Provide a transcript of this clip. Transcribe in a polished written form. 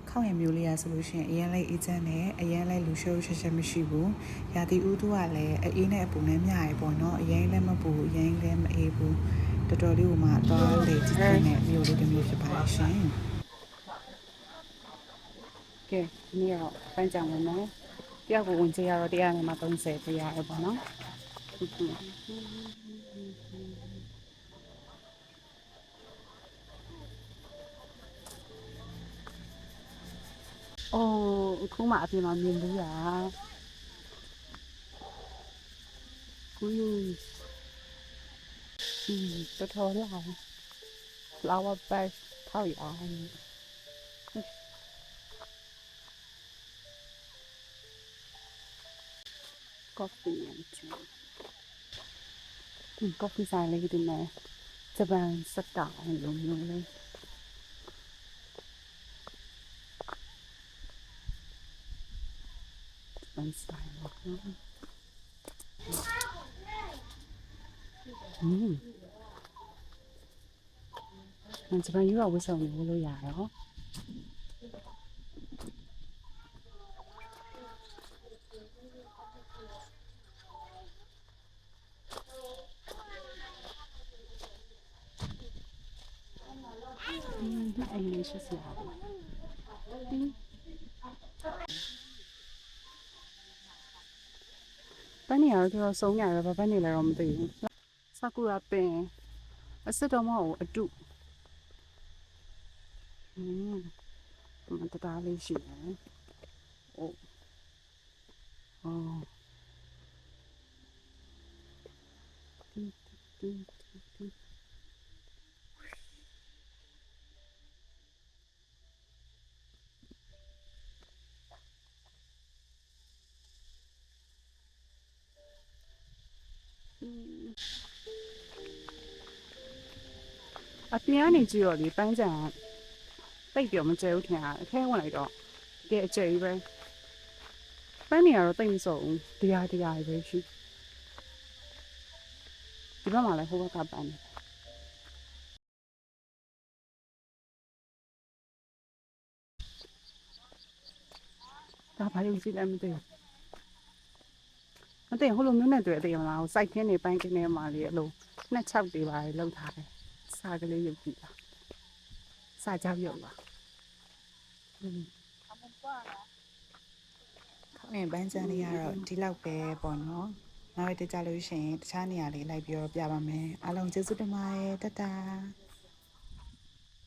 ခေါင်ရမျိုးလေးရဆိုလို့ရှိရင်အရင်လိုက်အေးချမ်းနဲ့အရင်လိုက်လူရှုပ်ရှက်ရှက်မရှိဘူးရာသီဥတုကလည်းအေးနဲ့အပူနဲ့မျှရပေါ့နော်အရင်လည်းမပူအရင်လည်းမအေးဘူးတော်တော်လေးကိုမှသွားလေကြည့်တဲ့မျိုးလေးတစ်မျိုးဖြစ်ပါရှင်ကဲဒီနေ့တော့ပန်းကြံဝင်မယ်တယောက်ကိုဝင်ကြရတော့တရားနဲ့မှ30ပြရတယ်ပေါ့နော်အိုးအခုမှအပြင်မှာမြင်ဘူးရကူးတော်တော်လာ flower bed ထောက်ရအောင် coffee and tea coffee ဆိုင်လေးဒီမှာဂျပန်စက်တောင်းလိုမျိုးလေးဂျပန်ဆိုင်လို့ဂျပန်ယူရဝတ်ဆောင်လို့ရရော那哎，你是啥？ပန်းနေရတော့ဆုံးနေရတော့ပန်းနေလည်းတော့မသိဘူးဆာကူရာပင်အစစ်တော့မဟုတ်အတုမတတားလေးရှိတယ်အိုးအပြင်ကနေကြည့်တော့ဒီပန်းကြံတိတ်ပြောမကျဲဘူးထင်တာအခဲဝင်လိုက်တော့တကယ်အကျဲကြီးပဲပန်းနေရတော့တိတ်မစုံတရားပဲရှိဒီဘက်မှာလည်းဟိုဘက်ကပန်းနေဒါဘာလို့ကြည့်လဲမသိဘူးမသိဟိုလိုမျိုးနဲ့တွေ့တယ်မလားဟိုစိုက်ခင်းနေပန်းခင်းနေမှာလေအလိုနှစ်ချောက်တွေပါလောက်ထားတယ်စာကလေးရုပ်ကြည့်တာစာကြောက်ရုပ်ပါခေါင်ရပန်းချမ်းလေးကတော့ဒီလောက်ပဲပေါ့နော်နောက်ရတဲ့ကြလို့ရှိရင်တခြားနေရာလေးလိုက်ပြီးတော့ပြပါမယ်အားလုံးကျေးဇူးတင်ပါတယ်တတာ